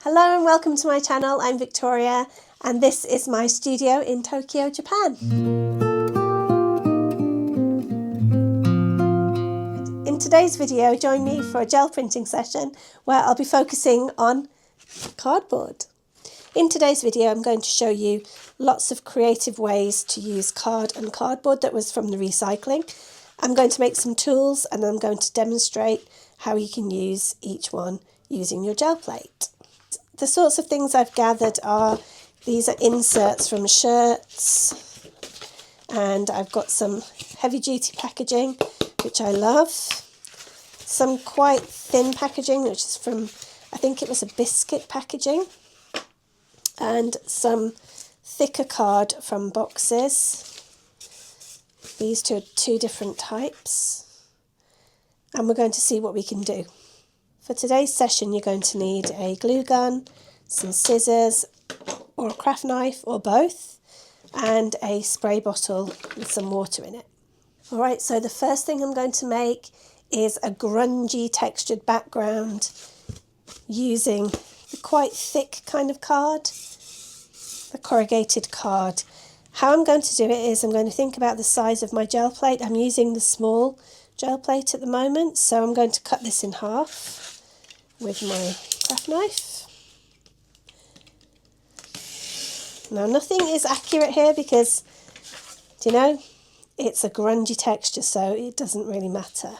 Hello and welcome to my channel. I'm Victoria and this is my studio in Tokyo, Japan. In today's video, join me for a gel printing session where I'll be focusing on cardboard. In today's video, I'm going to show you lots of creative ways to use card and cardboard that was from the recycling. I'm going to make some tools and I'm going to demonstrate how you can use each one using your gel plate. The sorts of things I've gathered are, these are inserts from shirts, and I've got some heavy duty packaging, which I love, some quite thin packaging, which is from, I think it was a biscuit packaging, and some thicker card from boxes. These two are two different types, and we're going to see what we can do. For today's session, you're going to need a glue gun, some scissors, or a craft knife, or both, and a spray bottle with some water in it. Alright, so the first thing I'm going to make is a grungy textured background using the quite thick kind of card, the corrugated card. How I'm going to do it is I'm going to think about the size of my gel plate. I'm using the small gel plate at the moment, so I'm going to cut this in half with my craft knife. Now nothing is accurate here because, you know, it's a grungy texture, so it doesn't really matter.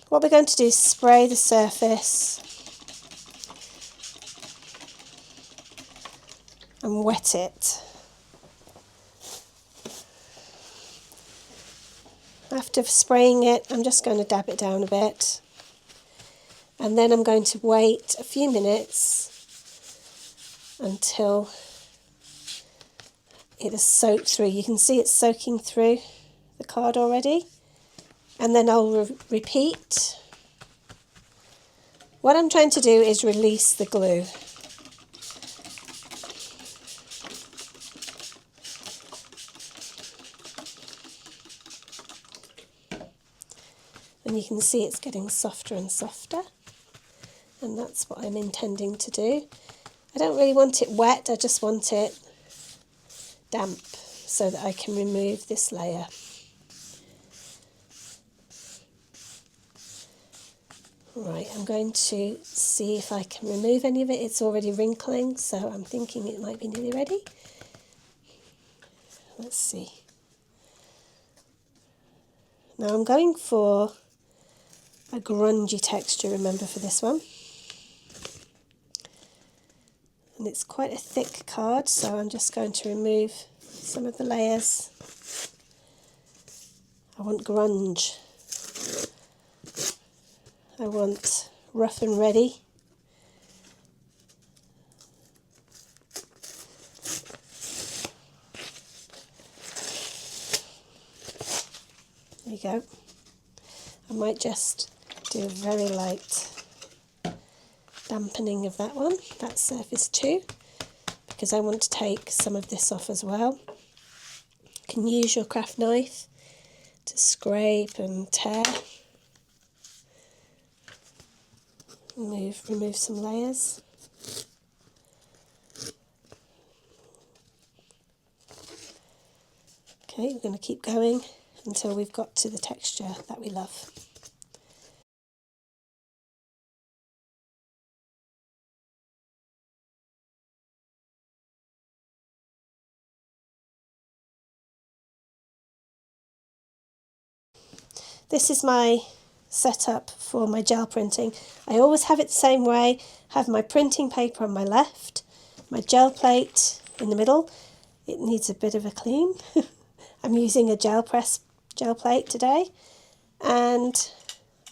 What we're going to do is spray the surface and wet it. After spraying it, I'm just going to dab it down a bit. And then I'm going to wait a few minutes until it is soaked through. You can see it's soaking through the card already. And then I'll repeat. What I'm trying to do is release the glue. And you can see it's getting softer and softer. And that's what I'm intending to do. I don't really want it wet, I just want it damp so that I can remove this layer. Right, I'm going to see if I can remove any of it. It's already wrinkling, so I'm thinking it might be nearly ready. Let's see. Now I'm going for a grungy texture, remember, for this one. And it's quite a thick card, so I'm just going to remove some of the layers. I want grunge. I want rough and ready. There you go. I might just do a very light dampening of that one, that's surface 2, because I want to take some of this off as well. You can use your craft knife to scrape and tear. Remove some layers. Okay, we're going to keep going until we've got to the texture that we love. This is my setup for my gel printing. I always have it the same way. Have my printing paper on my left, my gel plate in the middle. It needs a bit of a clean. I'm using a gel press gel plate today. And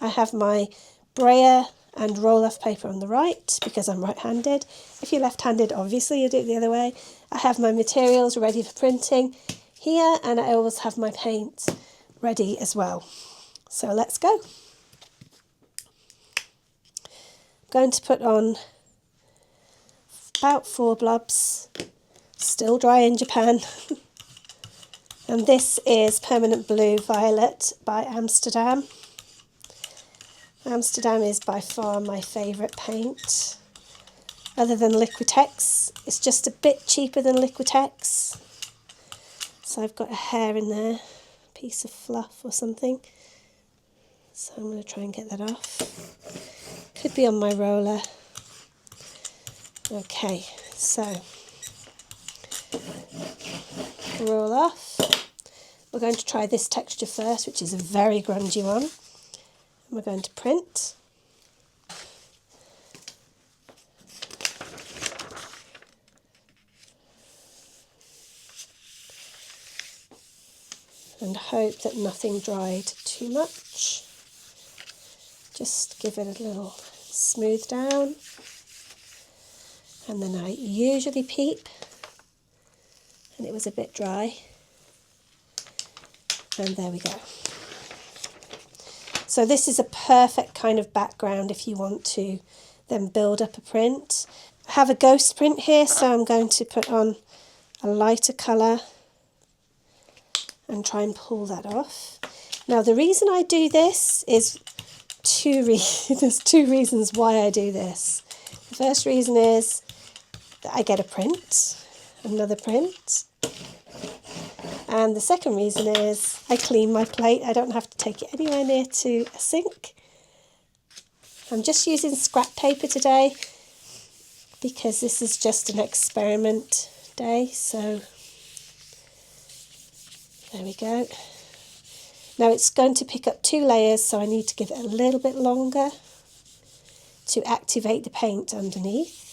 I have my brayer and roll-off paper on the right because I'm right-handed. If you're left-handed, obviously you do it the other way. I have my materials ready for printing here, and I always have my paint ready as well. So let's go. I'm going to put on about 4 blobs, still dry in Japan. And this is Permanent Blue Violet by Amsterdam. Amsterdam is by far my favourite paint. other than Liquitex. It's just a bit cheaper than Liquitex. So I've got a hair in there, a piece of fluff or something. So I'm going to try and get that off. Could be on my roller. Okay, so roll off. We're going to try this texture first, which is a very grungy one. And we're going to print. And hope that nothing dried too much. Just give it a little smooth down. And then I usually peep. And it was a bit dry. And there we go. So this is a perfect kind of background if you want to then build up a print. I have a ghost print here, so I'm going to put on a lighter colour and try and pull that off. Now the reason I do this is there's two reasons why I do this. The first reason is that I get a print, another print. And the second reason is I clean my plate. I don't have to take it anywhere near to a sink. I'm just using scrap paper today because this is just an experiment day. So there we go. Now it's going to pick up 2 layers, so I need to give it a little bit longer to activate the paint underneath.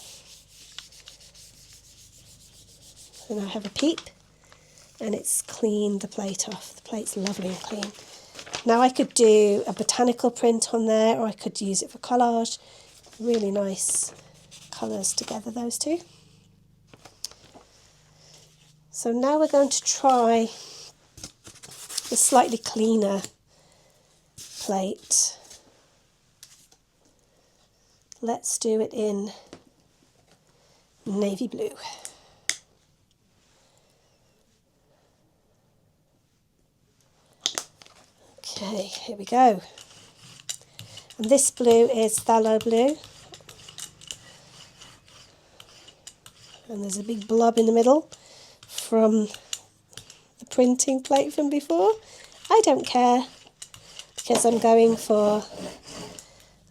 And I have a peep. And it's cleaned the plate off. The plate's lovely and clean. Now I could do a botanical print on there, or I could use it for collage. Really nice colours together, those two. So now we're going to try the slightly cleaner plate. Let's do it in navy blue. Okay, here we go. And this blue is phthalo blue. And there's a big blob in the middle from the printing plate from before. I don't care because I'm going for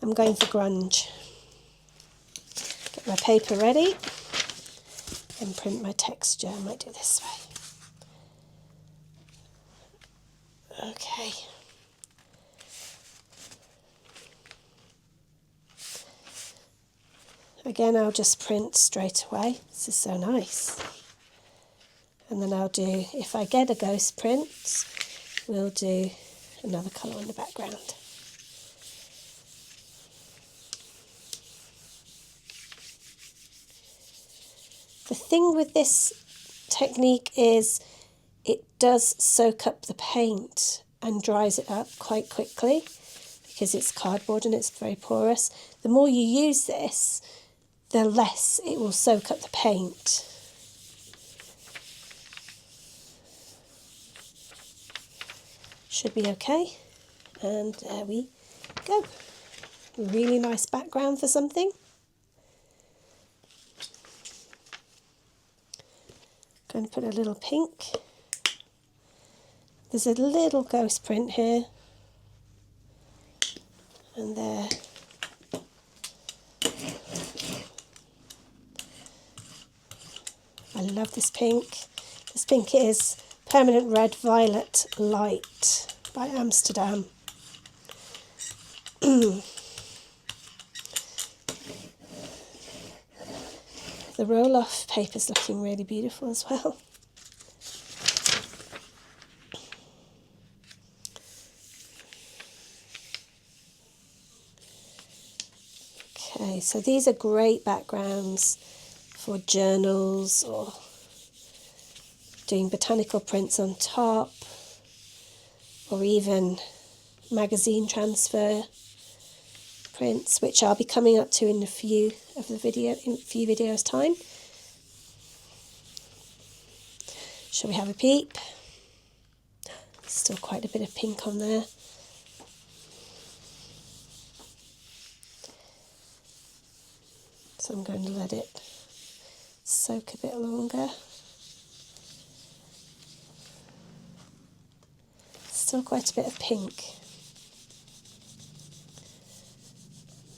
grunge. Get my paper ready and print my texture. I might do this way. Okay. Again, I'll just print straight away. This is so nice. And then I'll do, if I get a ghost print, we'll do another colour in the background. The thing with this technique is it does soak up the paint and dries it up quite quickly because it's cardboard and it's very porous. The more you use this, the less it will soak up the paint. Should be okay. And there we go. Really nice background for something. Going to put a little pink. There's a little ghost print here. And there. I love this pink. This pink is Permanent Red Violet Light by Amsterdam. The roll-off paper is looking really beautiful as well. Okay, so these are great backgrounds for journals or doing botanical prints on top, or even magazine transfer prints, which I'll be coming up to in a few videos time. Shall we have a peep? Still quite a bit of pink on there. So I'm going to let it soak a bit longer. Still quite a bit of pink.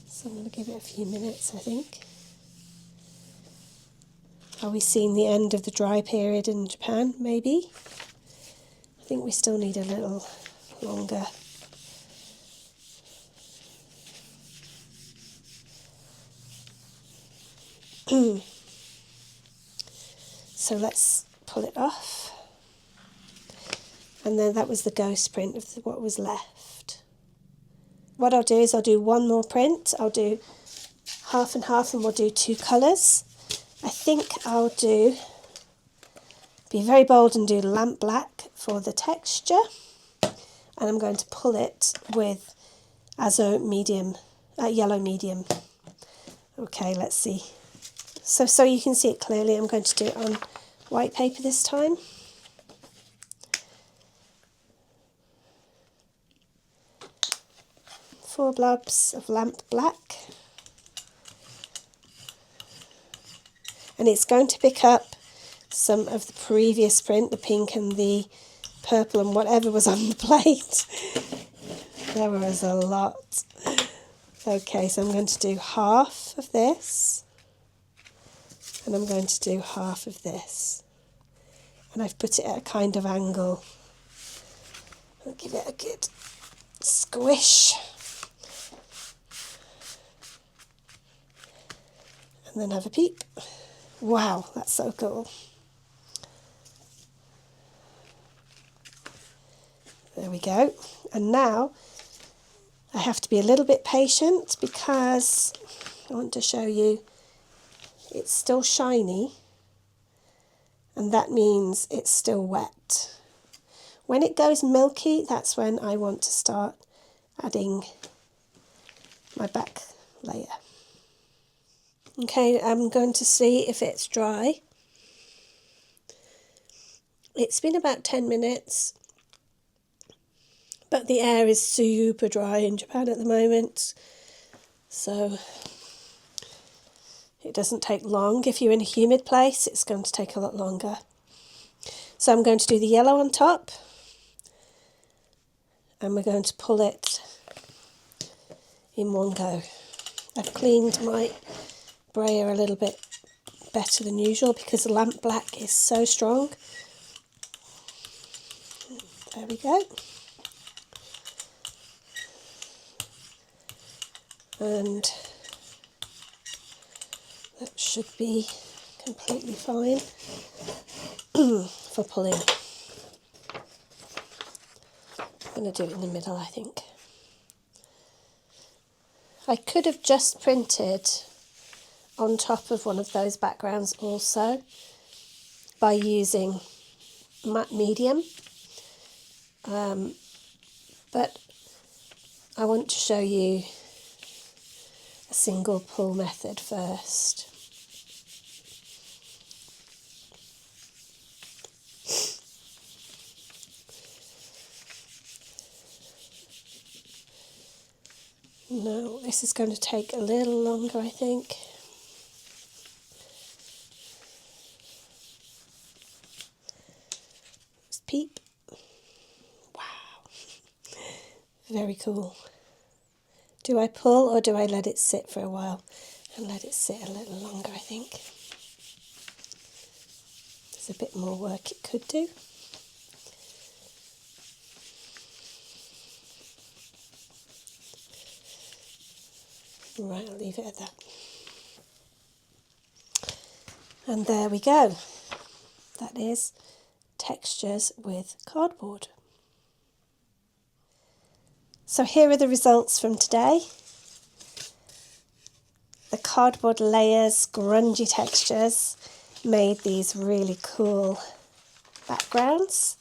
So I'm going to give it a few minutes, I think. Are we seeing the end of the dry period in Japan? Maybe. I think we still need a little longer. So let's pull it off. And then that was the ghost print of what was left. What I'll do is I'll do one more print. I'll do half and half and we'll do 2 colours. I think I'll be very bold and do lamp black for the texture. And I'm going to pull it with Azo medium, yellow medium. Okay, let's see. So you can see it clearly, I'm going to do it on white paper this time. Four blobs of lamp black. And it's going to pick up some of the previous print, the pink and the purple and whatever was on the plate. There was a lot. Okay, so I'm going to do half of this. And I'm going to do half of this. And I've put it at a kind of angle. I'll give it a good squish. And then have a peep. Wow, that's so cool. There we go. And now I have to be a little bit patient because I want to show you it's still shiny, and that means it's still wet. When it goes milky, that's when I want to start adding my back layer. Okay, I'm going to see if it's dry. It's been about 10 minutes, but the air is super dry in Japan at the moment, so it doesn't take long. If you're in a humid place, it's going to take a lot longer. So I'm going to do the yellow on top, and we're going to pull it in one go. I've cleaned my brayer a little bit better than usual because the lamp black is so strong. There we go. And that should be completely fine for pulling. I'm going to do it in the middle, I think. I could have just printed on top of one of those backgrounds also by using matte medium, but I want to show you a single pull method first. No, this is going to take a little longer, I think. Just peep. Wow. Very cool. Do I pull or do I let it sit for a while? And let it sit a little longer, I think. There's a bit more work it could do. Right, I'll leave it at that. And there we go. That is textures with cardboard. So here are the results from today. The cardboard layers, grungy textures, made these really cool backgrounds.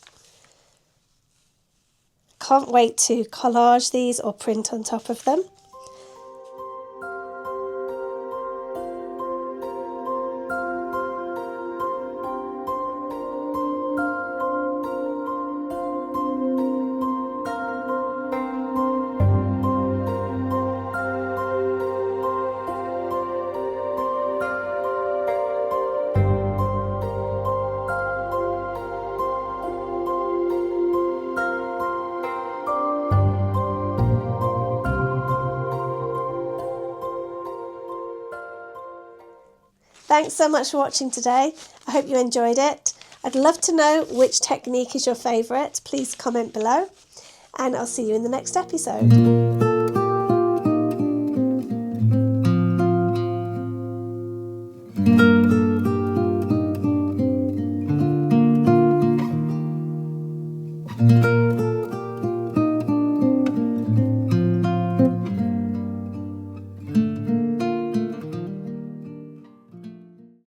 Can't wait to collage these or print on top of them. Thanks so much for watching today. I hope you enjoyed it. I'd love to know which technique is your favourite. Please comment below, and I'll see you in the next episode.